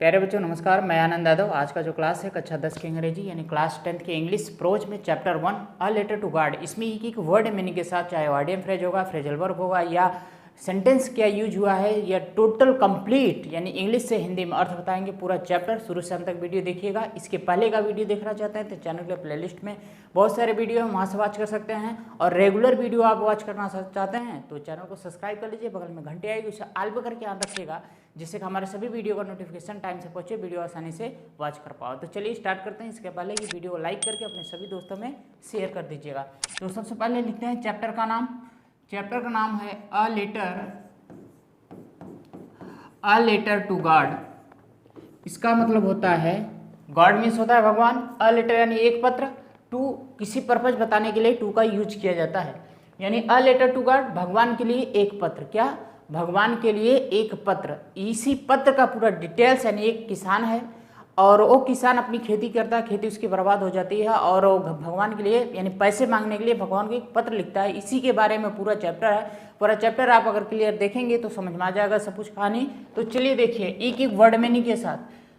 प्यारे बच्चों नमस्कार, मैं आनंद यादव। आज का जो क्लास है कक्षा 10 की अंग्रेजी यानी क्लास 10 के इंग्लिश प्रोज में chapter 1 a letter to God. इसमें एक वर्ड मीनिंग के साथ, चाहे ऑडियम फ्रेज होगा, फ्रेजल वर्ब होगा या सेंटेंस क्या यूज हुआ है या टोटल कंप्लीट यानी इंग्लिश से हिंदी में अर्थ बताएंगे। पूरा चैप्टर शुरू से अंत तक वीडियो देखिएगा। इसके पहले का वीडियो देखना चाहते हैं तो चैनल के प्लेलिस्ट में बहुत सारे वीडियो हैं, वहाँ से वॉच कर सकते हैं। और रेगुलर वीडियो आप वॉच करना चाहते हैं तो चैनल को सब्सक्राइब कर लीजिए, बगल में घंटी आएगी उसे ऑल पे करके ऑन रखिएगा, जिससे कि हमारे सभी वीडियो का नोटिफिकेशन टाइम से पहुंचे, वीडियो आसानी से वॉच कर पाओ। तो चलिए स्टार्ट करते हैं। इसके पहले ये वीडियो को लाइक करके अपने सभी दोस्तों में शेयर कर दीजिएगा। तो सबसे पहले लिखते हैं चैप्टर का नाम। चैप्टर का नाम है अ लेटर टू गॉड। इसका मतलब होता है, गॉड मीन्स होता है भगवान, अ लेटर यानी एक पत्र, टू किसी पर्पज बताने के लिए टू का यूज किया जाता है। यानी अ लेटर टू गॉड, भगवान के लिए एक पत्र। क्या? भगवान के लिए एक पत्र। इसी पत्र का पूरा डिटेल्स, यानी एक किसान है और वो किसान अपनी खेती करता है, खेती उसकी बर्बाद हो जाती है और वो भगवान के लिए यानी पैसे मांगने के लिए भगवान को एक पत्र लिखता है। इसी के बारे में पूरा चैप्टर है। पूरा चैप्टर आप अगर क्लियर देखेंगे तो समझ में आ जाएगा सब कुछ कहानी। तो चलिए देखिए एक एक वर्ड मीनिंग के साथ।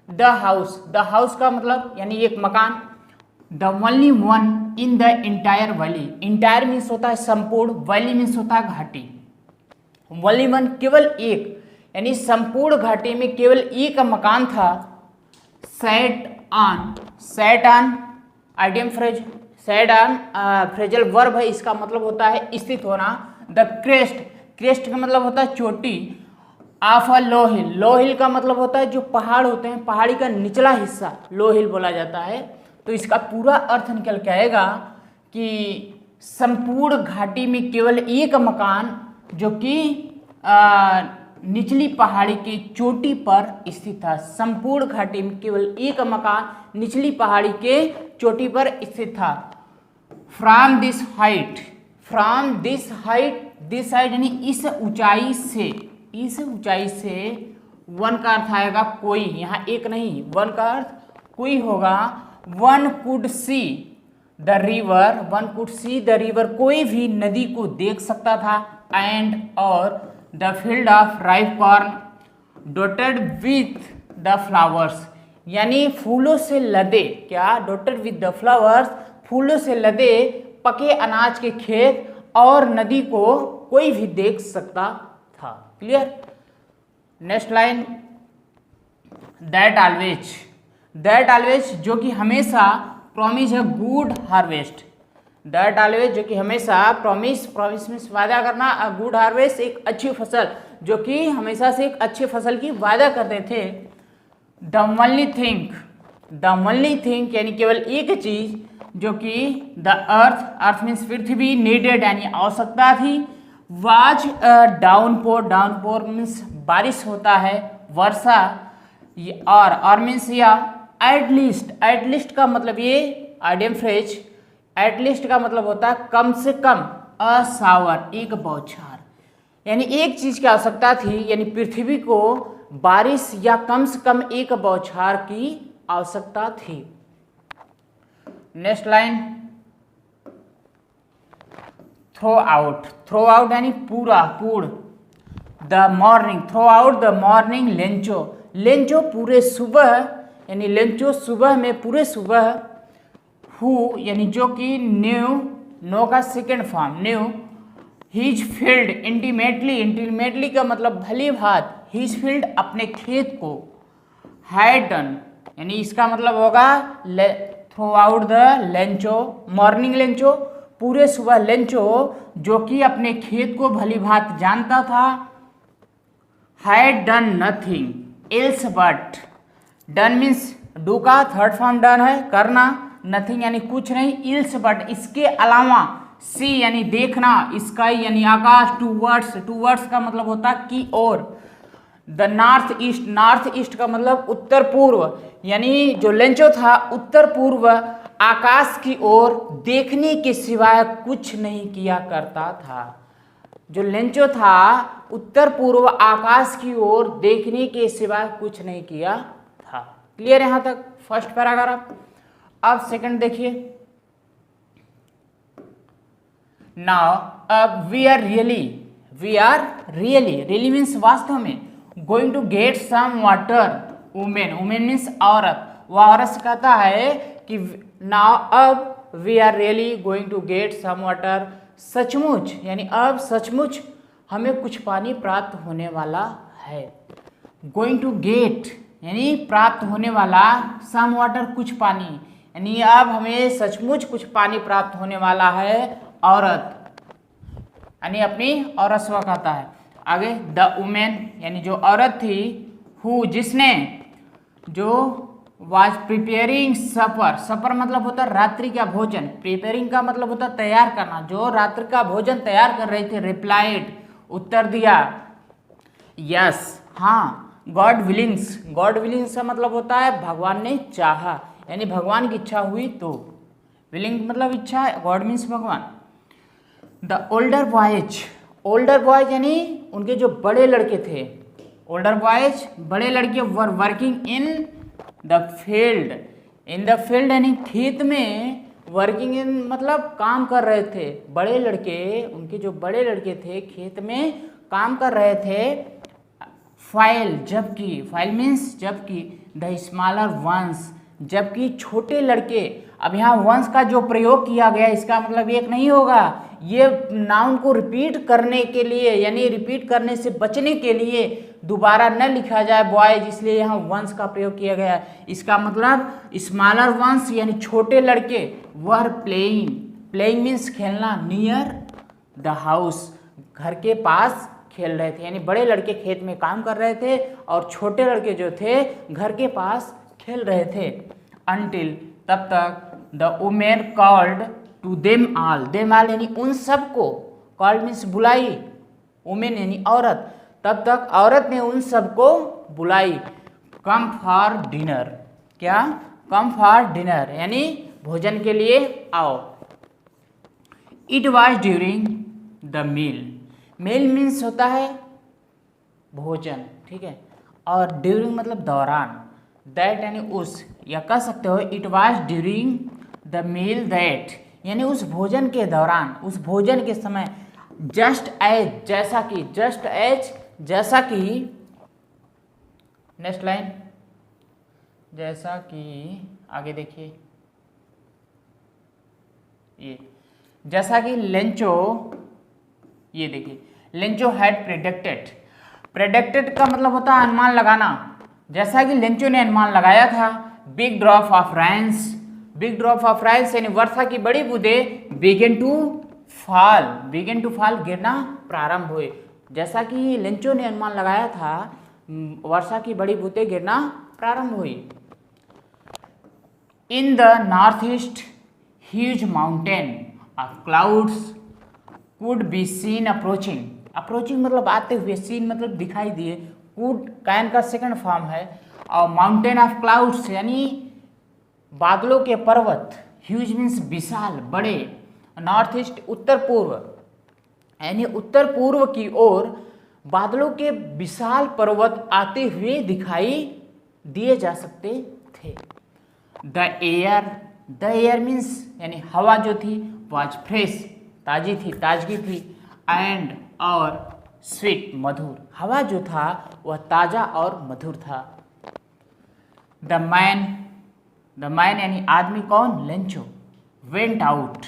द हाउस, द हाउस का मतलब यानी एक मकान। The only one in the entire valley, entire means होता है संपूर्ण, वैली मीन्स होता है घाटी। ओनली वन केवल एक, यानी संपूर्ण घाटी में केवल एक मकान था। Set on idiom phrase, set on phrasal verb है, इसका मतलब होता है स्थित होना। द क्रेस्ट, क्रेस्ट का मतलब होता है चोटी। ऑफ अ लो हिल, लो हिल का मतलब होता है जो पहाड़ होते हैं, पहाड़ी का निचला हिस्सा लो हिल बोला जाता है। तो इसका पूरा अर्थ निकल के आएगा कि संपूर्ण घाटी में केवल एक मकान जो कि निचली पहाड़ी की चोटी पर स्थित था। संपूर्ण घाटी में केवल एक मकान निचली पहाड़ी के चोटी पर स्थित था। From this height, from this height, this height यानी इस ऊंचाई से, इस ऊंचाई से वन का अर्थ आएगा कोई, यहाँ एक नहीं, वन का अर्थ कोई होगा। One could see the river, one could see the river, कोई भी नदी को देख सकता था। एंड और the field of ripe corn dotted with the flowers, यानी फूलों से लदे, क्या? डॉटेड विथ द फ्लावर्स, फूलों से लदे पके अनाज के खेत और नदी को कोई भी देख सकता था। Clear? Next line, that always, that always जो कि हमेशा, प्रॉमिस है गुड हार्वेस्ट। दैट ऑलवेज जो कि हमेशा, प्रॉमिस, प्रॉमिस मीन्स वादा करना, गुड हार्वेस्ट एक अच्छी फसल, जो कि हमेशा से एक अच्छी फसल की वादा करते थे। The only thing, the only thing यानी केवल एक चीज जो कि the earth, earth means Prithvi, needed यानी आवश्यकता थी। वाज डाउनपोर, डाउनपोर मीन्स बारिश होता है, वर्षा। और मीन्स या एटलीस्ट, एटलीस्ट का मतलब ये आइडियम फ्रेज, एटलीस्ट का मतलब होता है कम से कम, अ शावर एक बौछार, यानी एक चीज की आवश्यकता थी, यानी पृथ्वी को बारिश या कम से कम एक बौछार की आवश्यकता थी। Next line, throughout, throughout यानी पूरा, पूर्ण। The morning, throughout the morning Lencho, Lencho पूरे सुबह, यानी लेंचो सुबह में, पूरे सुबह। हु यानी जो कि, न्यू, नो का second form new. His field intimately, intimately का मतलब भली भांति, हिज फील्ड अपने खेत को। हैड डन यानी इसका मतलब होगा through out the Lencho, morning Lencho, पूरे सुबह लेंचो जो कि अपने खेत को भली भांति जानता था। Had done nothing else but, done means do का थर्ड फॉर्म डन है, करना, नथिंग यानी कुछ नहीं, इल्स बट इसके अलावा, सी यानी देखना, स्काई यानी आकाश, टूवर्ड्स, टूवर्ड्स का मतलब होता है की ओर। The north east, north east का मतलब उत्तर पूर्व, यानी जो लेंचो था उत्तर पूर्व आकाश की ओर देखने के सिवाय कुछ नहीं किया करता था। जो लेंचो था उत्तर पूर्व आकाश की ओर देखने के सिवाय कुछ नहीं किया था। क्लियर यहां तक फर्स्ट पैराग्राफ। अब सेकंड देखिए। नाउ अब we are really, really means वास्तव में, going to get some water, women, women means औरत। वह औरत से कहता है कि नाउ अब we are really going to get some water, सचमुच यानी अब सचमुच हमें कुछ पानी प्राप्त होने वाला है। गोइंग टू गेट यानी प्राप्त होने वाला, सम वाटर कुछ पानी, यानी अब हमें सचमुच कुछ पानी प्राप्त होने वाला है। औरत यानी अपनी औरत से कहता है। आगे द वुमेन यानी जो औरत थी, हु जिसने, जो वाज प्रिपेयरिंग सफर, सफर मतलब होता है रात्रि का भोजन, प्रिपेयरिंग का मतलब होता है तैयार करना, जो रात्रि का भोजन तैयार कर रहे थे, रिप्लाइड उत्तर दिया, यस हाँ, गॉड विलिंग्स, गॉड विलिंग्स का मतलब होता है भगवान ने चाहा, यानी भगवान की इच्छा हुई तो, विलिंग मतलब इच्छा, गॉड मीन्स भगवान। The older boys, older boys यानी उनके जो बड़े लड़के थे, ओल्डर बॉयज बड़े लड़के were working in the field, in the field यानी खेत में, वर्किंग इन मतलब काम कर रहे थे, बड़े लड़के, उनके जो बड़े लड़के थे खेत में काम कर रहे थे। फाइल जबकि, फाइल मीन्स जबकि, द स्मॉलर वंस जबकि छोटे लड़के। अब यहाँ वंस का जो प्रयोग किया गया इसका मतलब एक नहीं होगा, ये नाउन को रिपीट करने के लिए यानी रिपीट करने से बचने के लिए दोबारा न लिखा जाए बॉयज, इसलिए यहाँ वंस का प्रयोग किया गया है। इसका मतलब स्मॉलर वंस यानी छोटे लड़के, वर प्लेइंग, प्लेइंग मीन्स खेलना, नियर द हाउस घर के पास खेल रहे थे, यानी बड़े लड़के खेत में काम कर रहे थे और छोटे लड़के जो थे घर के पास खेल रहे थे। अनटिल तब तक, the women called to them all, them all यानी उन सबको, कॉल्ड मीन्स बुलाई, वुमेन यानी औरत, तब तक औरत ने उन सबको बुलाई। कम फॉर डिनर, क्या, कम फॉर डिनर यानी भोजन के लिए आओ। It was during the meal, meal means होता है भोजन, ठीक है, और ड्यूरिंग मतलब दौरान, दैट यानी उस, या कह सकते हो it was during the meal that यानी उस भोजन के दौरान, उस भोजन के समय, जस्ट एज जैसा कि, जस्ट एज जैसा कि, नेक्स्ट लाइन, जैसा कि, आगे देखिए ये, जैसा कि लेंचो, ये देखिए लेंचो हैड प्रेडिक्टेड, प्रेडिक्टेड का मतलब होता है अनुमान लगाना, जैसा कि लेंचो ने अनुमान लगाया था। Big drop of rains, big drop of rains यानी वर्षा की बड़ी बूंदें begin to fall, begin to fall गिरना प्रारंभ हुए, जैसा कि लेंचो ने अनुमान लगाया था वर्षा की बड़ी बूंदें गिरना प्रारंभ हुई। In the north east huge mountain of clouds could be seen approaching, approaching मतलब आते हुए, सीन मतलब दिखाई दिए, कुड कैन का सेकंड फॉर्म है, और माउंटेन ऑफ क्लाउड्स यानी बादलों के पर्वत, ह्यूज मीन्स विशाल बड़े, नॉर्थ ईस्ट उत्तर पूर्व यानी उत्तर पूर्व की ओर बादलों के विशाल पर्वत आते हुए दिखाई दिए जा सकते थे। द एयर मीन्स यानी हवा जो थी, वाज फ्रेश ताजी थी, ताजगी थी, एंड और स्वीट मधुर, हवा जो था वह ताजा और मधुर था। द मैन यानी आदमी कौन, Lencho, went out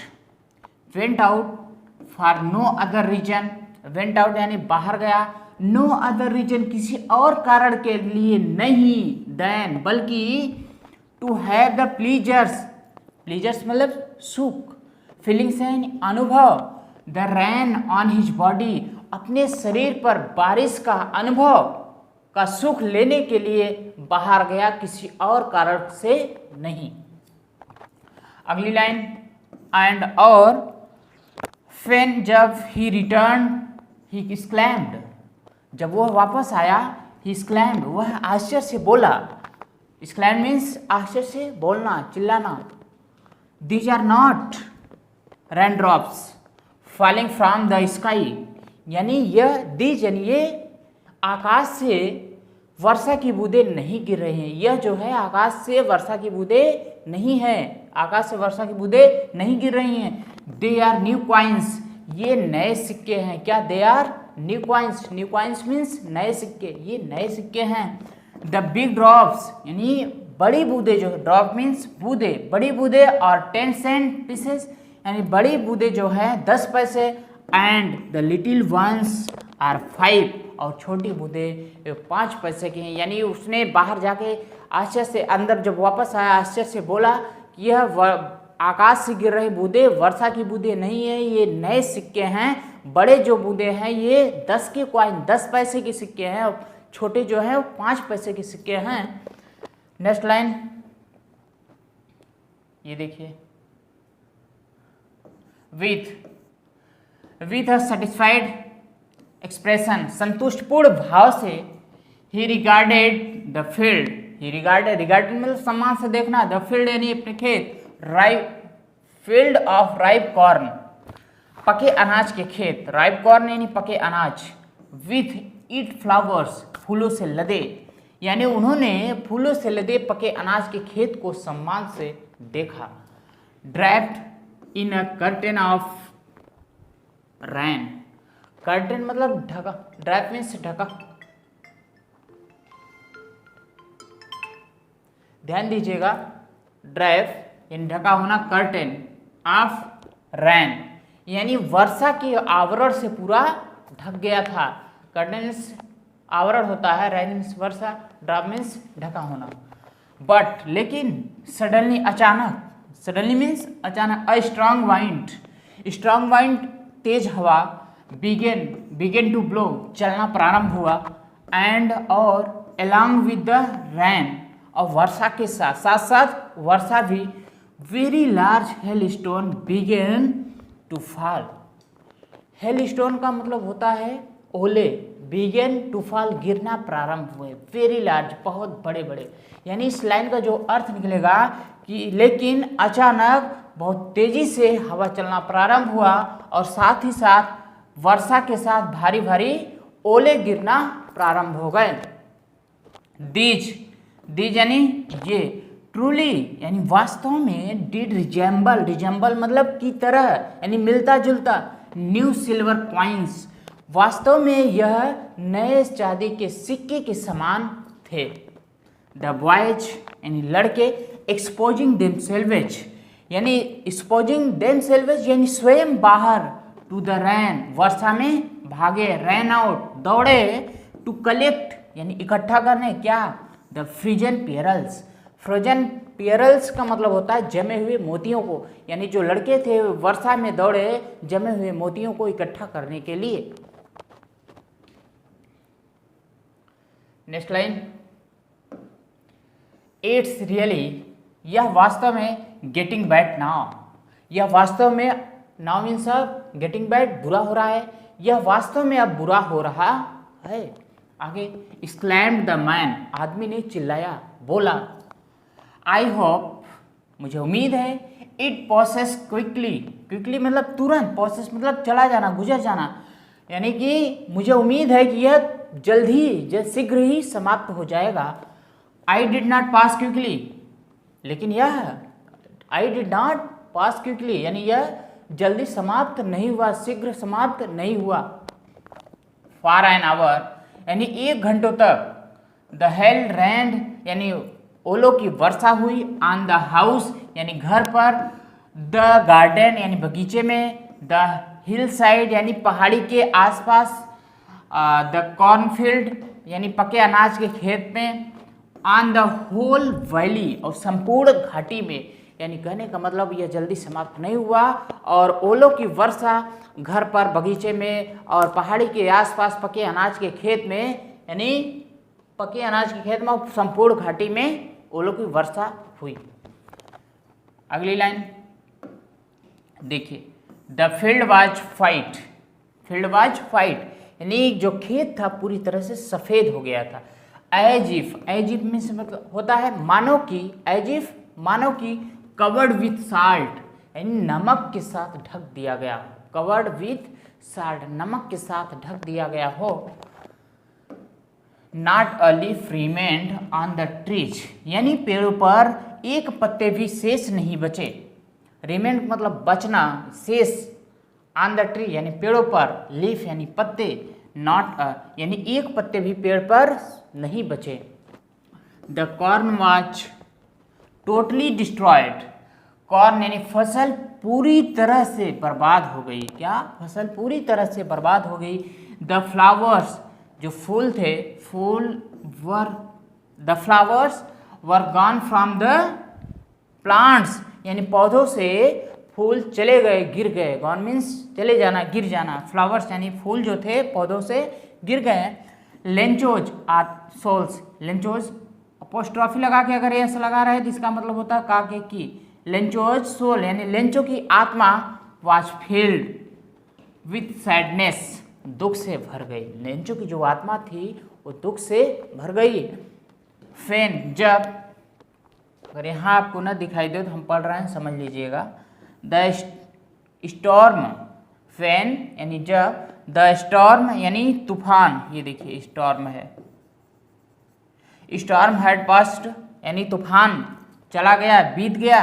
for no other reason, went out यानी बाहर गया, नो अदर रीजन किसी और कारण के लिए नहीं, देन बल्कि टू हैव द प्लीजर्स मतलब सुख, फीलिंग्स यानी अनुभव, the rain on his body अपने शरीर पर बारिश का अनुभव का सुख लेने के लिए बाहर गया, किसी और कारण से नहीं। अगली लाइन, एंड और व्हेन जब ही रिटर्न ही एक्सक्लेम्ड, जब वह वापस आया, ही एक्सक्लेम्ड वह आश्चर्य से बोला, एक्सक्लेम्ड मीन्स आश्चर्य से बोलना, चिल्लाना। These are not raindrops falling from the sky, यानी यह दीज यानी ये आकाश से वर्षा की बूंदें नहीं गिर रही हैं, यह जो है आकाश से वर्षा की बूंदें नहीं है, आकाश से वर्षा की बूंदें नहीं गिर रही हैं। दे आर न्यू कॉइन्स, ये नए सिक्के हैं, क्या, they are new coins, new coins means नए सिक्के, ये नए सिक्के हैं। द बिग ड्रॉप्स यानी बड़ी बूंदे, जो ड्रॉप मीन्स बूंदे, बड़ी बूंदे, और 10 सेंट पीसेस यानी बड़ी बूंदे जो है 10 पैसे, and the little ones are 5 और छोटी बूंदे 5 पैसे की हैं। यानी उसने बाहर जाके आश्चर्य से, अंदर जब वापस आया आश्चर्य से बोला कि यह आकाश से गिर रही बूंदे वर्षा की बूंदे नहीं है, ये नए सिक्के हैं। बड़े जो बूंदे हैं ये 10 के कॉइन 10 पैसे के सिक्के हैं, और छोटे जो हैं वो 5 पैसे के सिक्के हैं। नेक्स्ट लाइन ये देखिए, विथ अ सेटिस्फाइड एक्सप्रेशन, संतुष्टपूर्ण भाव से, ही regarded the field, he regarded मतलब सम्मान से देखना, द फील्ड यानी अपने खेत, ripe field of ripe corn, पके अनाज के खेत, राइप कॉर्न यानी पके अनाज, विथ इट फ्लावर्स फूलों से लदे, यानी उन्होंने फूलों से लदे पके अनाज के खेत को सम्मान से देखा। Draped in a curtain of rain, curtain मतलब ढका, ड्रैप मीन्स ढका, ध्यान दीजिएगा, ड्रैप यानी ढका होना, कर्टेन ऑफ रैन यानी वर्षा के आवरण से पूरा ढक गया था। कर्टेन आवरण होता है, रैन मीन्स वर्षा, ड्रॉप मीन्स ढका होना। बट लेकिन सडनली अचानक, सडनली मीन्स अचानक, a strong wind, strong wind तेज हवा, बिगेन टू ब्लो चलना प्रारंभ हुआ, एंड और अलॉन्ग विद द रैन और वर्षा के साथ साथ साथ वर्षा भी, very large hailstone began to fall. Hailstone का मतलब होता है ओले, बिगेन टू फॉल गिरना प्रारंभ हुए, वेरी लार्ज बहुत बड़े बड़े, यानी इस लाइन का जो अर्थ निकलेगा कि लेकिन अचानक बहुत तेजी से हवा चलना प्रारंभ हुआ और साथ ही साथ वर्षा के साथ भारी भारी ओले गिरना प्रारंभ हो गए। दीज यानी ये, ट्रूली यानी वास्तव में, डिड रिजेंबल मतलब की तरह यानी मिलता जुलता, न्यू सिल्वर कॉइन्स वास्तव में यह नए चांदी के सिक्के के समान थे। द बॉयज यानी लड़के, एक्सपोजिंग देमसेल्वेज यानी एक्सपोजिंग देमसेल्वेज यानी स्वयं बाहर, टू द रैन वर्षा में भागे, रैन आउट दौड़े, टू कलेक्ट यानी इकट्ठा करने, क्या, द फ्रोजन पेयरल्स, फ्रोजन पेयरल्स का मतलब होता है जमे हुए मोतियों को, यानी जो लड़के थे वर्षा में दौड़े जमे हुए मोतियों को इकट्ठा करने के लिए। नेक्स्ट लाइन, इट्स रियली, यह वास्तव में, गेटिंग बैड नाउ, यह वास्तव में, नाउ मीन्स अब गेटिंग बैड बुरा हो रहा है, यह वास्तव में अब बुरा हो रहा है। आगे, एक्सक्लेम्ड द मैन, आदमी ने चिल्लाया, बोला, आई होप मुझे उम्मीद है, इट पॉसेस क्विकली मतलब तुरंत, पॉसेस मतलब चला जाना, गुजर जाना, यानी कि मुझे उम्मीद है कि यह जल्द शीघ्र ही समाप्त हो जाएगा। I did not pass quickly, लेकिन यह I did not pass quickly यानी यह जल्दी समाप्त नहीं हुआ, शीघ्र समाप्त नहीं हुआ। फॉर एन आवर यानी 1 घंटों तक, द हेल रैंड यानी ओलों की वर्षा हुई, ऑन द हाउस यानी घर पर, द गार्डन यानी बगीचे में, द हिल साइड यानी पहाड़ी के आसपास, द कॉर्नफील्ड यानी पके अनाज के खेत में, ऑन द होल वैली और संपूर्ण घाटी में, यानी कहने का मतलब यह जल्दी समाप्त नहीं हुआ, और ओलों की वर्षा घर पर, बगीचे में और पहाड़ी के आसपास पके अनाज के खेत में, यानी पके अनाज के खेत में संपूर्ण घाटी में ओलों की वर्षा हुई। अगली लाइन देखिए, the field was fight, field was fight यानी जो खेत था पूरी तरह से सफ़ेद हो गया था। एज इफ में से मतलब होता है मानो कि, एज इफ मानो कि, कवर्ड विथ साल्ट यानी नमक के साथ ढक दिया गया, कवर्ड विथ साल्ट नमक के साथ ढक दिया गया हो। Not a leaf remained on the trees यानी पेड़ों पर एक पत्ते भी शेष नहीं बचे, रिमेंड मतलब बचना, शेष, ऑन द ट्री यानी पेड़ों पर, लीफ यानी पत्ते, नॉट अ यानी एक पत्ते भी पेड़ पर नहीं बचे। The corn was totally destroyed. Corn यानी फसल पूरी तरह से बर्बाद हो गई। क्या? फसल पूरी तरह से बर्बाद हो गई। द फ्लावर्स, जो फूल थे, the flowers were gone from the plants, यानी पौधों से फूल चले गए, गिर गए। गॉन मीन्स चले जाना, गिर जाना। फ्लावर्स यानी फूल जो थे पौधों से गिर गए। Lencho's are souls. Lencho's apostrophe लगा के अगर ऐसा लगा रहे तो इसका मतलब होता है काके की। लेंचोज सोल यानी लेंचो की आत्मा वाज फिल्ड विथ सैडनेस, दुख से भर गई। लेंचो की जो आत्मा थी वो दुख से भर गई। फेन, जब, अगर यहाँ आपको न दिखाई दे तो हम पढ़ रहे हैं, समझ लीजिएगा। द स्टॉर्म, फेन यानी जब, द स्टॉर्म यानी तूफान, ये देखिए स्टॉर्म है। स्टॉर्म हैड पास्ड यानी तूफान चला गया, बीत गया।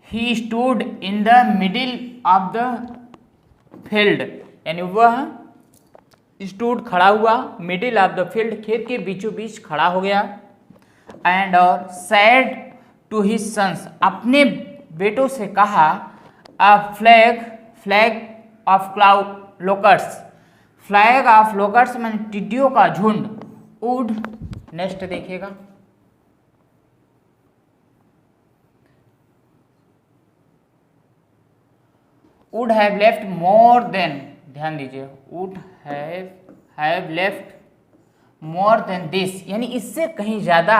He stood in the middle of the field, यानी वह स्टूड खड़ा हुआ, मिडिल ऑफ द फील्ड खेत के बीचों बीच खड़ा हो गया। एंड और सैड टू हिज सन्स, अपने बेटों से कहा, a flag of cloud locusts, flag of locusts मैंने टिड्डियों का झुंड, वुड, नेक्स्ट देखिएगा, would have left more than, ध्यान दीजिए, would have left more than this, यानी इससे कहीं ज्यादा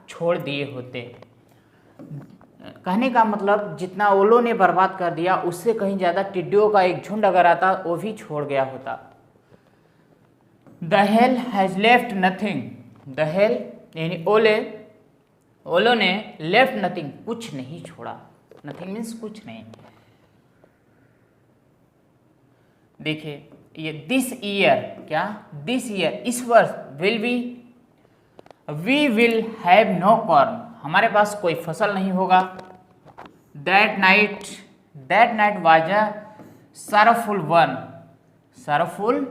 छोड़ दिए होते। कहने का मतलब जितना ओलों ने बर्बाद कर दिया उससे कहीं ज्यादा टिड्डियों का एक झुंड अगर आता वो भी छोड़ गया होता। The hell has left nothing, the hell यानी ओलों ने लेफ्ट नथिंग, कुछ नहीं छोड़ा। नथिंग मीन्स कुछ नहीं। देखिए ये दिस ईयर, क्या दिस ईयर, इस वर्ष, we will have no corn, हमारे पास कोई फसल नहीं होगा। That night was a sorrowful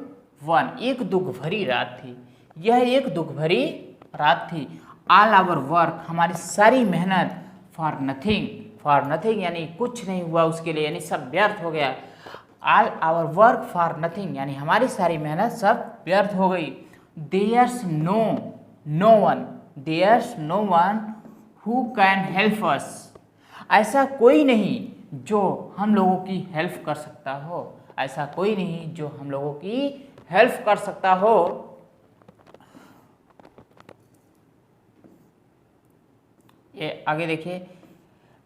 one, एक दुख भरी रात थी, यह एक दुख भरी रात थी। ऑल आवर वर्क, हमारी सारी मेहनत, फॉर नथिंग यानी कुछ नहीं हुआ उसके लिए, यानी सब व्यर्थ हो गया। All our work for nothing यानी हमारी सारी मेहनत सब व्यर्थ हो गई। There's no one who can help us, ऐसा कोई नहीं जो हम लोगों की हेल्प कर सकता हो, ऐसा कोई नहीं जो हम लोगों की हेल्प कर सकता हो। ये आगे देखिए,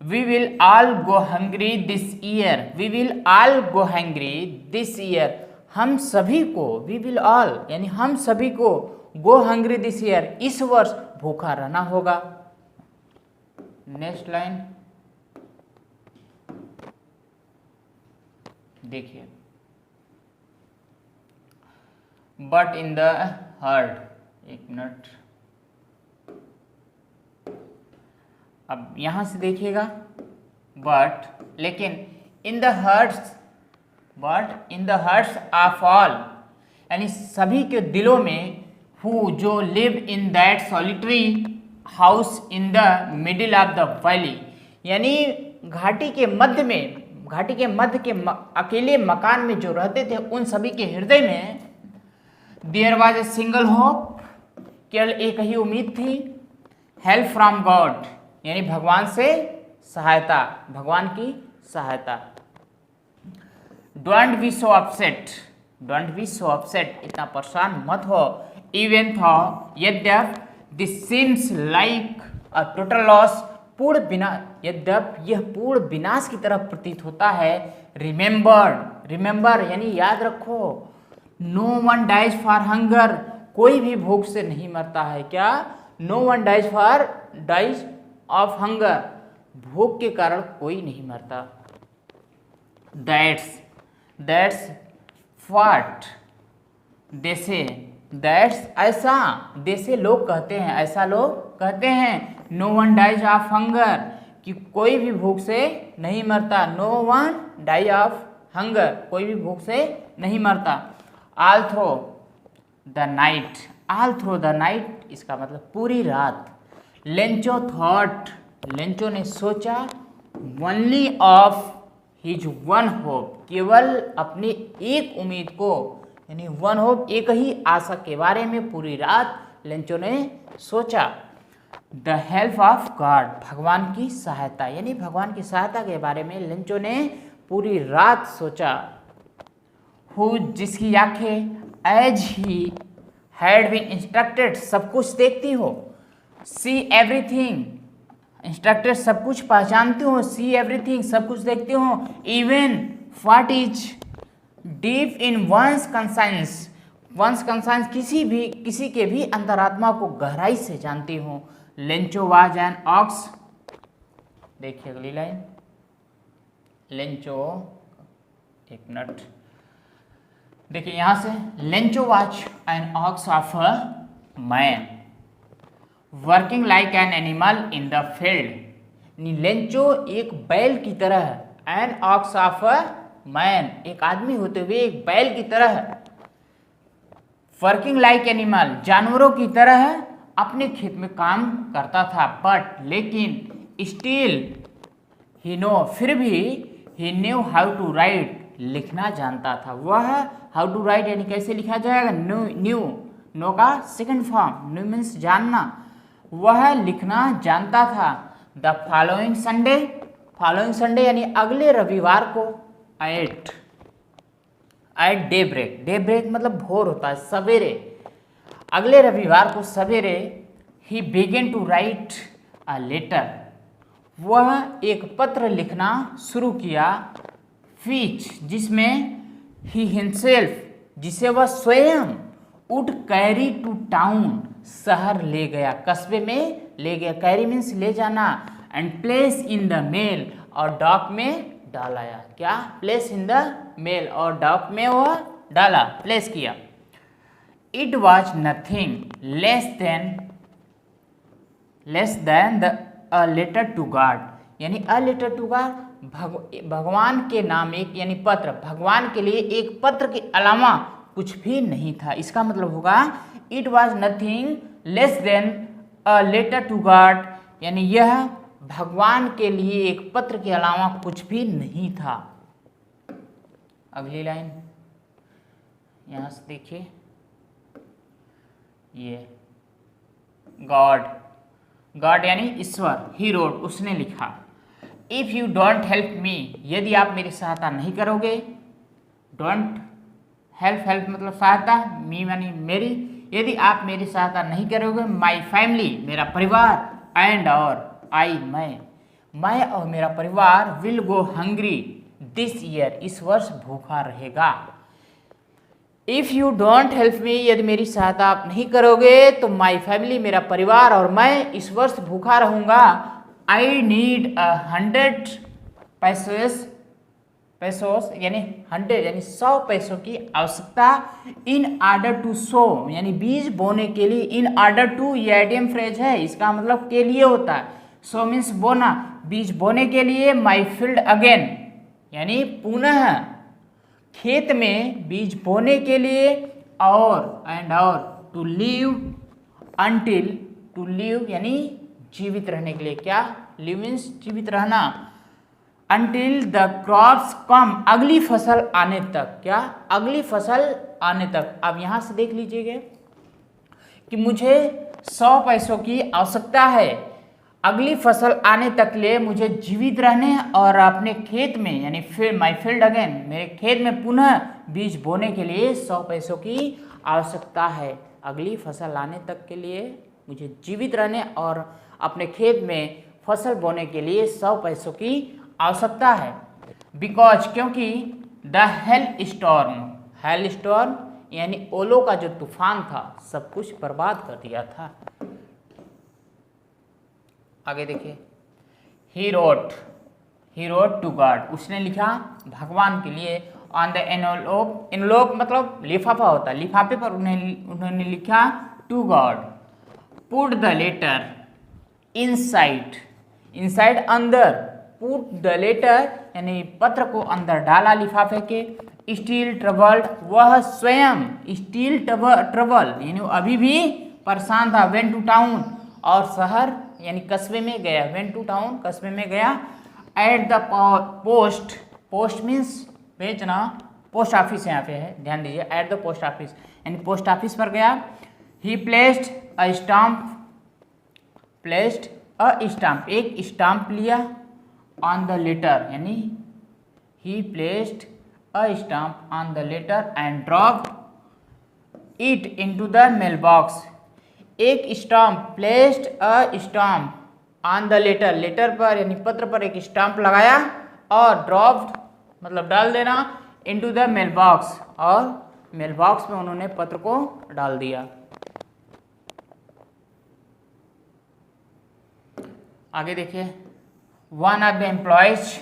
we will all go hungry this year, हम सभी को, वी विल ऑल यानी हम सभी को, गो हंग्री दिस ईयर, इस वर्ष भूखा रहना होगा। नेक्स्ट लाइन देखिए, बट इन द हर्ड, एक मिनट, अब यहां से देखिएगा, बट लेकिन in the hearts of all यानी सभी के दिलों में, हु जो live in that solitary house in the middle of the valley, यानी घाटी के मध्य के अकेले मकान में जो रहते थे उन सभी के हृदय में, there was a single hope, केवल एक ही उम्मीद थी, हेल्प फ्रॉम गॉड यानी भगवान से सहायता, भगवान की सहायता। डोंट बी सो अपसेट, इतना परेशान मत हो। इवन थो यद्यप this seems like a total loss, यद्यप यह पूर्ण विनाश की तरफ प्रतीत होता है। रिमेंबर यानी याद रखो, no one dies for hunger, कोई भी भूख से नहीं मरता है। क्या? No one dies of hunger, भूख के कारण कोई नहीं मरता। दैट्स व्हाट दे से, ऐसा दे से लोग कहते हैं, ऐसा लोग कहते हैं। No one dies of hunger, कि कोई भी भूख से नहीं मरता। No one die of hunger, कोई भी भूख से नहीं मरता। ऑल थ्रो द नाइट, इसका मतलब पूरी रात। लेंचो थॉट, लेंचो ने सोचा, only of his one hope, केवल अपनी एक उम्मीद को, यानी वन होप, एक ही आशा के बारे में पूरी रात लेंचो ने सोचा। द हेल्प ऑफ गॉड, भगवान की सहायता, यानी भगवान की सहायता के बारे में लेंचो ने पूरी रात सोचा। हु, जिसकी आंखें as he had been instructed, सब कुछ देखती हो। सी एवरीथिंग, इंस्ट्रक्टेड सब कुछ पहचानती हो। सी एवरीथिंग, सब कुछ देखती हो। Even what is deep in one's conscience, one's conscience, किसी के भी अंतरात्मा को गहराई से जानती हो। लेंचो वाज एन ऑक्स, देखिए अगली लाइन, लेंचो, एक मिनट देखिए यहां से, Lencho was an ox of a man working like an animal in the field. Lencho एक बैल की तरह, an ox of a man, एक आदमी होते हुए एक बैल की तरह, वर्किंग लाइक एनिमल, जानवरों की तरह अपने खेत में काम करता था। बट लेकिन स्टिल ही नो, फिर भी ही न्यू हाउ टू राइट, लिखना जानता था वह। हाउ टू राइट यानी कैसे लिखा जाएगा, न्यू, नो का सेकंड फॉर्म, न्यू मीन्स जानना, वह लिखना जानता था। The following Sunday, following Sunday यानी अगले रविवार को, at daybreak, daybreak मतलब भोर होता है, सवेरे, अगले रविवार को सवेरे, he began to write a letter, वह एक पत्र लिखना शुरू किया। विच, जिसमें ही हिमसेल्फ, जिसे वह स्वयं, वुड कैरी टू टाउन, शहर ले गया, कस्बे में ले गया, कैरी मीन्स ले जाना, and place in the mail, और डाक में डालाया, क्या, प्लेस इन द मेल, और डाक में वह डाला, प्लेस किया। It was nothing less than the a letter to God, यानी अ लेटर टू गॉड, भगवान के नाम, एक यानी पत्र, भगवान के लिए एक पत्र के अलावा कुछ भी नहीं था। इसका मतलब होगा it was nothing less than a letter to God, यानी यह भगवान के लिए एक पत्र के अलावा कुछ भी नहीं था। अगली लाइन यहां से देखिए, ये गॉड, गॉड यानी ईश्वर, ही रोट, उसने लिखा। If you don't help me, यदि आप मेरी सहायता नहीं करोगे, डोंट हेल्प, हेल्प मतलब सहायता, मी यानी मेरी, यदि आप मेरी सहायता नहीं करोगे, माई फैमिली, मेरा परिवार, एंड और आई, मैं और मेरा परिवार, will go hungry this year, इस वर्ष भूखा रहेगा। If you don't help me, यदि मेरी सहायता आप नहीं करोगे तो माई फैमिली, मेरा परिवार और मैं इस वर्ष भूखा रहूंगा। आई नीड 100 पैसोस यानी 100 यानी 100 पैसों की आवश्यकता, इन ऑर्डर टू सो यानी बीज बोने के लिए, इन ऑर्डर टू ये आइडियम फ्रेज है, इसका मतलब के लिए होता है, सो मीन्स बोना, बीज बोने के लिए, माई फील्ड अगेन यानी पुनः खेत में बीज बोने के लिए, और एंड और to live until, to live यानी जीवित रहने के लिए, क्या, लिव मीन्स जीवित रहना, अंटिल द क्रॉप्स कम, अगली फसल आने तक, क्या, अगली फसल आने तक। अब यहां से देख लीजिएगा कि मुझे 100 पैसों की आवश्यकता है, अगली फसल आने तक ले मुझे जीवित रहने और अपने खेत में यानी फिर माई फील्ड अगेन, मेरे खेत में पुनः बीज बोने के लिए 100 पैसों की आवश्यकता है। अगली फसल आने तक के लिए मुझे जीवित रहने और अपने खेत में फसल बोने के लिए 100 पैसों की आवश्यकता है। बिकॉज, क्योंकि द हेल स्टॉर्म यानी ओलो का जो तूफान था सब कुछ बर्बाद कर दिया था। आगे देखिए, ही रोट टू गॉड, उसने लिखा भगवान के लिए, ऑन द एनवलप, एनवलप मतलब लिफाफा होता है, लिफाफे पर उन्होंने लिखा to God, put the letter inside अंदर, पुट द लेटर यानी पत्र को अंदर डाला लिफाफे के, स्टिल ट्रबल्ड, वह स्वयं स्टिल ट्रबल यानी अभी भी परेशान था, वेंट टू टाउन, और शहर यानी कस्बे में गया, वेंट टू टाउन कस्बे में गया। At the post, post means भेजना, पोस्ट ऑफिस यहाँ पे है, ध्यान दीजिए, एट द पोस्ट ऑफिस यानी पोस्ट ऑफिस पर गया। He placed a stamp, placed a stamp, एक स्टाम्प लिया, ऑन द लेटर यानी he placed a stamp on the letter and dropped it into the mail box, एक stamp, placed a stamp on the letter, letter पर यानी पत्र पर एक stamp लगाया, और ड्रॉप्ड मतलब डाल देना, इनटू द मेल बॉक्स, और मेल बॉक्स में उन्होंने पत्र को डाल दिया। आगे देखिए, one of the employees,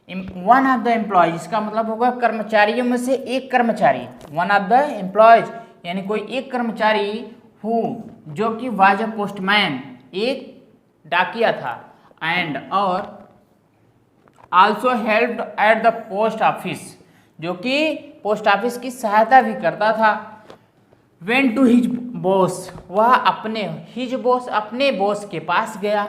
one of the employees इसका मतलब होगा कर्मचारियों में से एक कर्मचारी, वन ऑफ द एम्प्लॉयज यानी कोई एक कर्मचारी, हु जो कि वाज अ पोस्टमैन, एक डाकिया था, एंड और also helped eight the post office, जो कि पोस्ट ऑफिस की सहायता भी करता था। वेंट टू हिज बॉस, वह अपने हिज बॉस अपने बॉस के पास गया।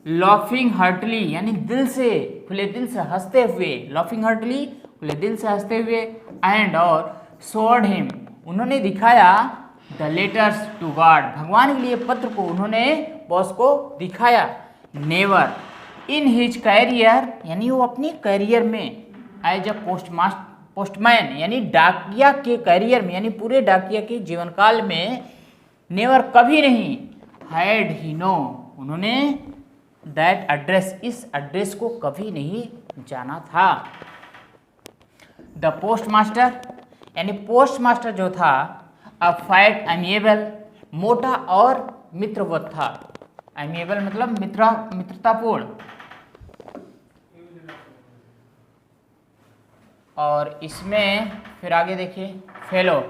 लॉफिंग हार्टली यानी दिल से, खुले दिल से हंसते हुए, लॉफिंग हार्टली खुले दिल से हंसते हुए, एंड और शोड हिम उन्होंने दिखाया, द लेटर्स टू गॉड भगवान के लिए पत्र को उन्होंने बॉस को दिखाया। नेवर इन हिज कैरियर यानी वो अपनी कैरियर में, एज अ पोस्टमैन यानी डाकिया के कैरियर में, यानी पूरे डाकिया के जीवन काल में, नेवर कभी नहीं, हैड ही नो उन्होंने दैट एड्रेस इस एड्रेस को कभी नहीं जाना था। द पोस्ट मास्टर यानी पोस्ट मास्टर जो था, अ फाइट एमिएबल मोटा और मित्रवत था, एमिएबल मतलब मित्रतापूर्ण, और इसमें फिर आगे देखिए फेलो,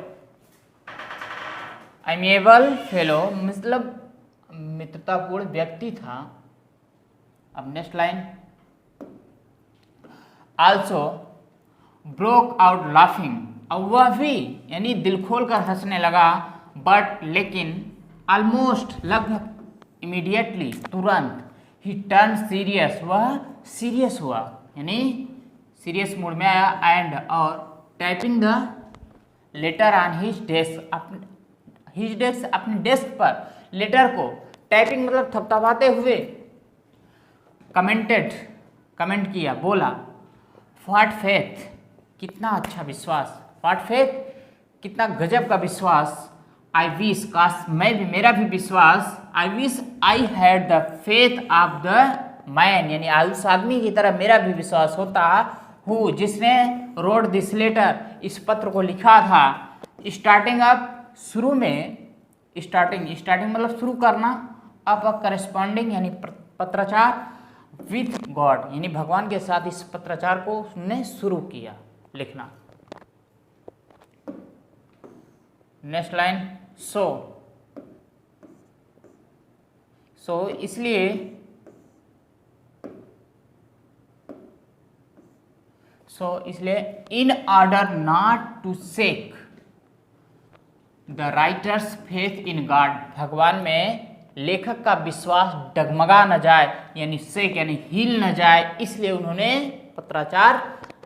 एमिएबल फेलो मतलब मित्रतापूर्ण व्यक्ति था। अब next line, also broke out laughing, अब वह भी यानी दिल खोल कर हंसने लगा, बट लेकिन ऑलमोस्ट लगभग इमीडिएटली तुरंत, ही टर्न सीरियस वह सीरियस हुआ यानी सीरियस मूड में आया, एंड और typing the later on his desk, his desk अपने डेस्क पर लेटर को टाइपिंग मतलब थपथपाते हुए, कमेंट किया, बोला, व्हाट फेथ कितना अच्छा विश्वास, व्हाट फेथ कितना गजब का विश्वास, आई विश काश मैं भी, मेरा भी विश्वास, I wish I had the faith of the man यानी उस आदमी की तरह मेरा भी विश्वास होता, हु जिसने रोड दिस लेटर इस पत्र को लिखा था। स्टार्टिंग अप शुरू में, स्टार्टिंग मतलब शुरू करना, अप करस्पॉन्डिंग यानी पत्राचार, विथ गॉड यानी भगवान के साथ इस पत्राचार को उसने शुरू किया लिखना। नेक्स्ट लाइन, सो इसलिए in order not to shake the writer's faith in God, भगवान में लेखक का विश्वास डगमगा न जाए यानी शेक यानी हिल न जाए, इसलिए उन्होंने पत्राचार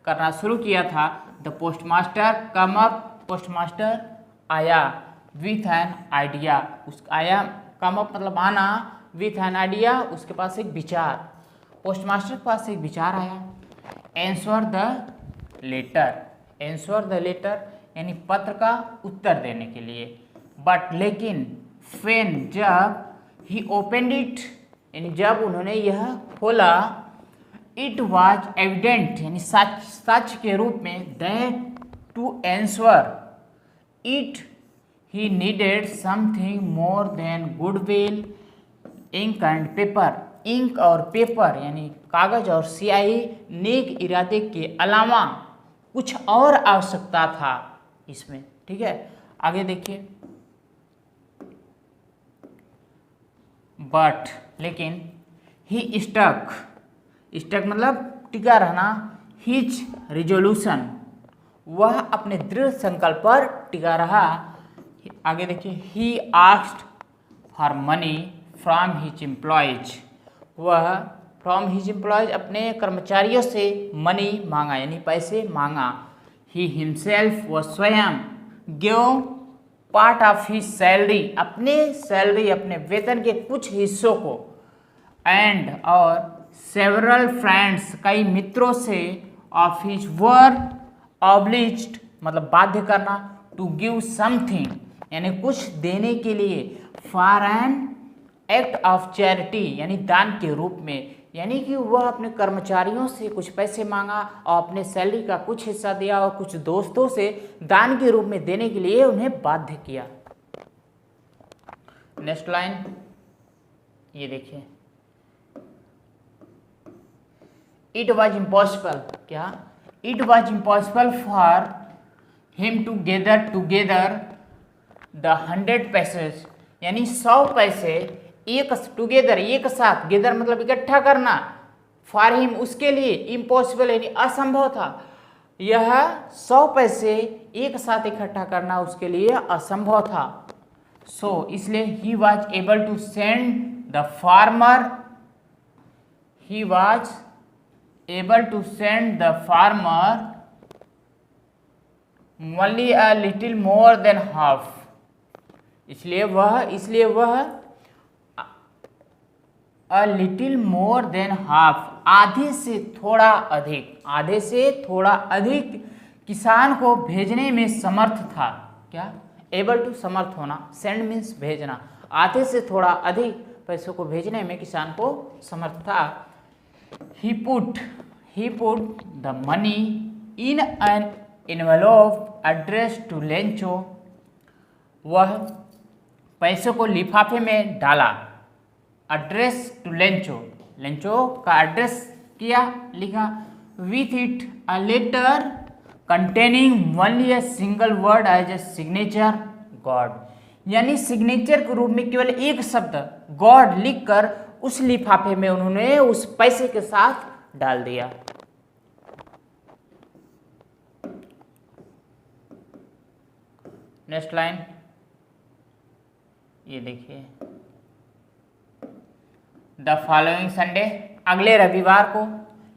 करना शुरू किया था। The postmaster come up, postmaster आया, विथ एन आइडिया, उस आया, कम अप मतलब आना, विथ एन आइडिया उसके पास एक विचार, पोस्टमास्टर के पास एक विचार आया। एंसर द लेटर यानी पत्र का उत्तर देने के लिए, बट लेकिन फेन जब, ही ओपनड इट यानी जब उन्होंने यह खोला, इट वाज एविडेंट यानी सच के रूप में, that to answer it he needed something more than goodwill, ink and paper, ink और पेपर यानी कागज और स्याही, नेक इरादे के अलावा कुछ और आवश्यकता था इसमें, ठीक है। आगे देखिए, बट लेकिन ही स्टक मतलब टिका रहना, हिज रिजोल्यूशन वह अपने दृढ़ संकल्प पर टिका रहा। आगे देखिए, he asked for money from his employees, वह फ्रॉम हिज एम्प्लॉयज अपने कर्मचारियों से मनी मांगा यानी पैसे मांगा। ही हिमसेल्फ वह स्वयं give part of his salary अपने सैलरी अपने वेतन के कुछ हिस्सों को एंड और सेवरल फ्रेंड्स कई मित्रों से ऑफ हिज वर ऑब्लिज्ड मतलब बाध्य करना टू गिव समथिंग यानी कुछ देने के लिए for an act of charity यानी दान के रूप में, यानी कि वह अपने कर्मचारियों से कुछ पैसे मांगा और अपने सैलरी का कुछ हिस्सा दिया और कुछ दोस्तों से दान के रूप में देने के लिए उन्हें बाध्य किया। नेक्स्ट लाइन ये देखिए, इट वॉज इम्पॉसिबल, क्या it was impossible for him to gather together the 100 pesos यानी 100 पैसे एक टुगेदर एक साथ, गेदर मतलब इकट्ठा करना, फॉर हिम उसके लिए, इम्पॉसिबल यानी असंभव था। यह 100 पैसे एक साथ इकट्ठा करना उसके लिए असंभव था। सो इसलिए he was able to send the farmer, he was able to send the farmer only a little more than half, इसलिए वह a little more than half आधे से थोड़ा अधिक किसान को भेजने में समर्थ था। क्या एबल टू समर्थ होना, सेंड मीन्स भेजना, आधे से थोड़ा अधिक पैसों को भेजने में किसान को समर्थ था। He put the money in an envelope address to Lencho, वह पैसों को लिफाफे में डाला, एड्रेस टू लेंचो का एड्रेस किया लिखा, with it a letter containing only a single word as a signature God, यानी सिग्नेचर के रूप में केवल एक शब्द गॉड लिखकर उस लिफाफे में उन्होंने उस पैसे के साथ डाल दिया। नेक्स्ट लाइन ये देखिए, द फॉलोइंग संडे अगले रविवार को,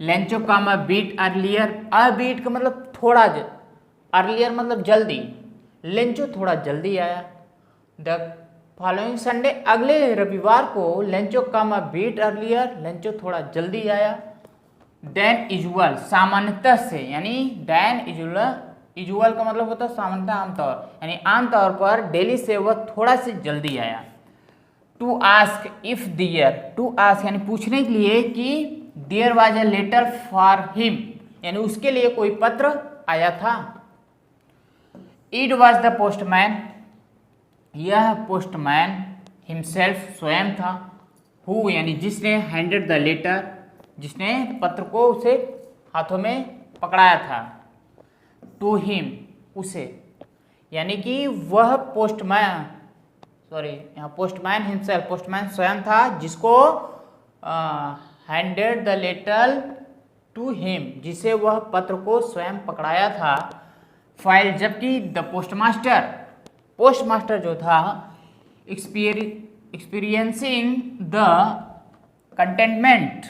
लेंचो कम अ बीट अर्लियर, अ बीट का मतलब थोड़ा, अर्लियर मतलब जल्दी, लेंचो थोड़ा जल्दी आया। द फॉलोइंग संडे अगले रविवार को लेंचो कम अ बीट अर्लियर, लेंचो थोड़ा जल्दी आया। देन यूजुअल सामान्यतः से, यानी देन यूजुअल का मतलब होता है सामान्यतः आमतौर, यानी आमतौर पर डेली से वह थोड़ा से जल्दी आया। To ask if there, to ask यानी पूछने के लिए कि there was a letter for him, यानी उसके लिए कोई पत्र आया था। इट वाज द पोस्टमैन, यह पोस्टमैन हिमसेल्फ स्वयं था, हु यानी जिसने हैंडेड द लेटर, जिसने पत्र को उसे हाथों में पकड़ाया था, टू हिम उसे, यानी कि वह पोस्टमैन, सॉरी यहाँ पोस्टमैन हिमसेल्फ, पोस्टमैन स्वयं था जिसको handed the letter to him, जिसे वह पत्र को स्वयं पकड़ाया था। फाइल जबकि द पोस्टमास्टर जो था एक्सपीरियंसिंग द कंटेंटमेंट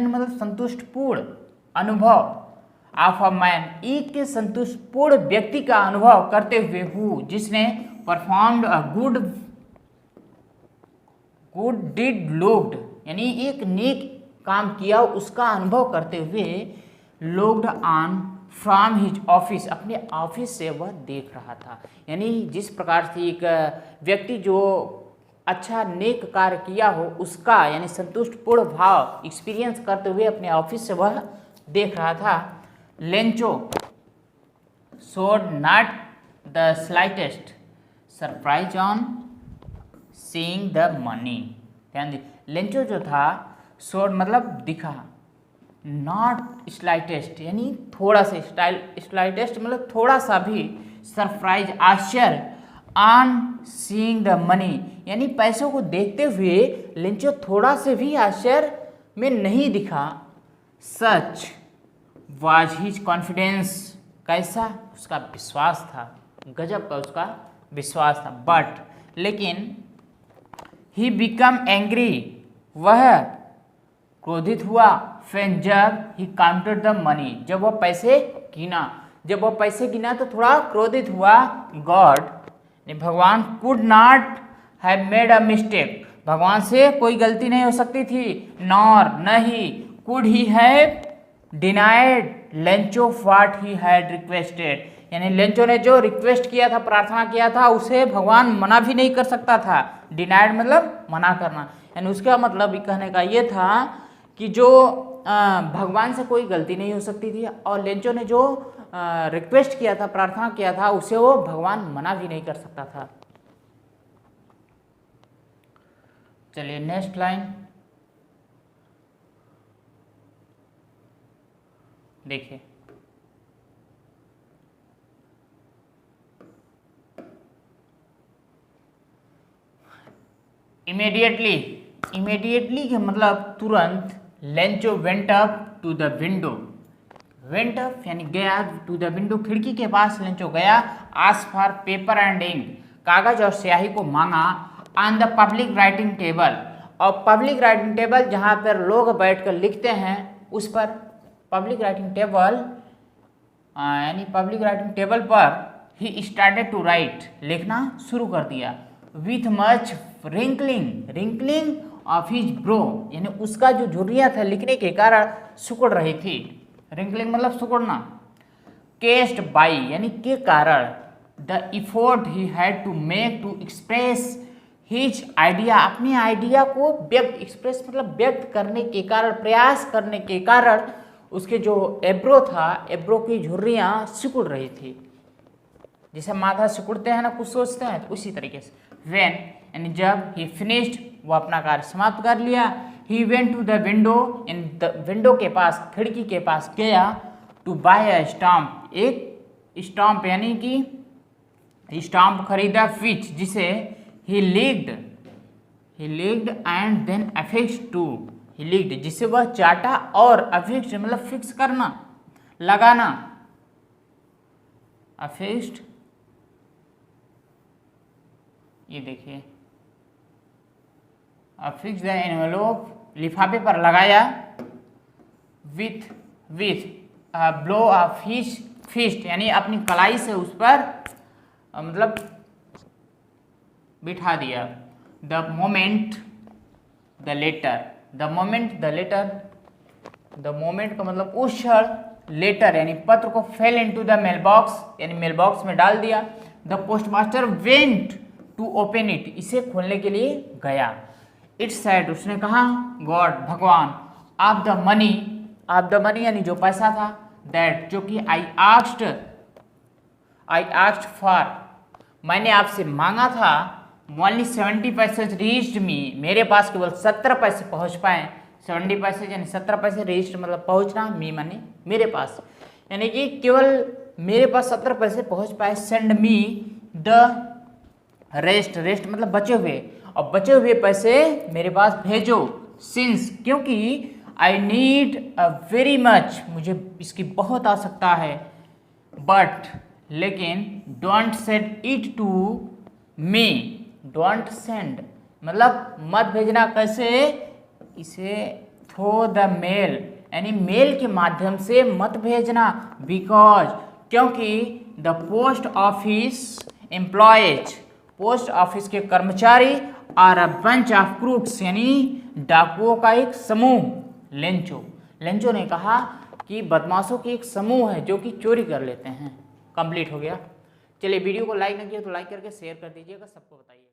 मतलब संतुष्टपूर्ण अनुभव ऑफ अ मैन, एक के संतुष्टपूर्ण व्यक्ति का अनुभव करते हुए हु जिसने performed a good deed looked, यानी एक नेक काम किया उसका अनुभव करते हुए, looked on from his office, अपने ऑफिस से वह देख रहा था, यानी जिस प्रकार से एक व्यक्ति जो अच्छा नेक कार्य किया हो उसका यानी संतुष्टपूर्ण भाव एक्सपीरियंस करते हुए अपने ऑफिस से वह देख रहा था। Lencho showed not the slightest surprise on seeing the money, ध्यान दी, लेंचो जो था showed मतलब दिखा, नॉट स्लाइटेस्ट यानी थोड़ा सा, स्लाइटेस्ट मतलब थोड़ा सा भी, सरप्राइज आश्चर्य, ऑन सीइंग द मनी यानी पैसों को देखते हुए लेंचो थोड़ा से भी आश्चर्य में नहीं दिखा। सच वाज हिज कॉन्फिडेंस, कैसा उसका विश्वास था, गजब का उसका विश्वास था। बट लेकिन ही बिकम एंग्री, वह क्रोधित हुआ, फिर जब ही काउंटेड द मनी, जब वह पैसे गिना तो थोड़ा क्रोधित हुआ। गॉड भगवान could not have made a mistake, भगवान से कोई गलती नहीं हो सकती थी। नॉर नहीं could he have denied Lencho what he had requested, यानी लेंचो ने जो रिक्वेस्ट किया था, प्रार्थना किया था, उसे भगवान मना भी नहीं कर सकता था। डिनाइड मतलब मना करना, यानी उसका मतलब कहने का ये था कि जो भगवान से कोई गलती नहीं हो सकती थी, और लेंचो ने जो रिक्वेस्ट किया था, प्रार्थना किया था, उसे वो भगवान मना भी नहीं कर सकता था। चलिए नेक्स्ट लाइन देखिए। इमीडिएटली के मतलब तुरंत। Lencho went up to the window, went up यानी गया, टू द विंडो खिड़की के पास लेंचो गया। Ask for paper and ink, कागज और स्याही को मांगा। On the public writing table, और पब्लिक राइटिंग टेबल जहाँ पर लोग बैठकर लिखते हैं उस पर, पब्लिक राइटिंग टेबल यानी पब्लिक राइटिंग टेबल पर ही स्टार्टेड टू राइट, लिखना शुरू कर दिया। With much wrinkling of his bro, यानी उसका जो झुर्रियाँ था लिखने के कारण सिकुड़ रही थी। रिंकलिंग मतलब सिकुड़ना। केस्ड बाई यानी के कारण। The effort he had to make to express his idea, अपने आइडिया को एक्सप्रेस मतलब व्यक्त करने के कारण, प्रयास करने के कारण उसके जो एब्रो था, एब्रो की झुर्रियाँ सिकुड़ रही थी। जैसे माथा सिकुड़ते हैं ना, कुछ सोचते हैं, तो उसी तरीके से। वेन यानी जब, ही फिनिश्ड वो अपना कार्य समाप्त कर लिया। He went to the window, in the window के पास, खिड़की के पास गया। टू बाय अ स्टाम्प, एक स्टाम्प यानी कि स्टाम्प खरीदा। विच जिसे he licked and then affixed to, he licked जिसे वह चाटा, और अफिक्स्ड मतलब फिक्स करना, लगाना। अफिक्स्ड ये देखिए, अफिक्स द एनवेलोप लिफाफे पर लगाया। With blow of his fist यानी अपनी कलाई से उस पर मतलब बिठा दिया। द मोमेंट द मोमेंट का मतलब उस क्षण, लेटर यानी पत्र को fell into the mail box यानी मेल बॉक्स में डाल दिया। The postmaster went to open it, इसे खोलने के लिए गया। इट सेड उसने कहा, गॉड भगवान, ऑफ द मनी यानी जो पैसा था, दैट जो कि आई आस्क्ड फॉर मैंने आपसे मांगा था, ओनली 70 पैसे रीच्ड मी, मेरे पास केवल 70 पैसे पहुंच पाए। 70 पैसे यानी 70 पैसे, रीच्ड मतलब पहुंचना, मी माने मेरे पास, यानी कि केवल मेरे पास 70 पैसे पहुंच पाए। सेंड मी द रेस्ट मतलब बचे हुए, और बचे हुए पैसे मेरे पास भेजो। सिंस क्योंकि आई नीड वेरी मच, मुझे इसकी बहुत आवश्यकता है। बट लेकिन don't send it to me, don't send मतलब मत भेजना, कैसे, इसे थ्रू द मेल यानी मेल के माध्यम से मत भेजना। बिकॉज क्योंकि the post office employees, post office के कर्मचारी, are a bunch of crooks यानी डाकुओं का एक समूह। लेंचो ने कहा कि बदमाशों की एक समूह है जो कि चोरी कर लेते हैं। कंप्लीट हो गया। चलिए वीडियो को लाइक नहीं किया तो लाइक करके शेयर कर दीजिएगा, सबको बताइए।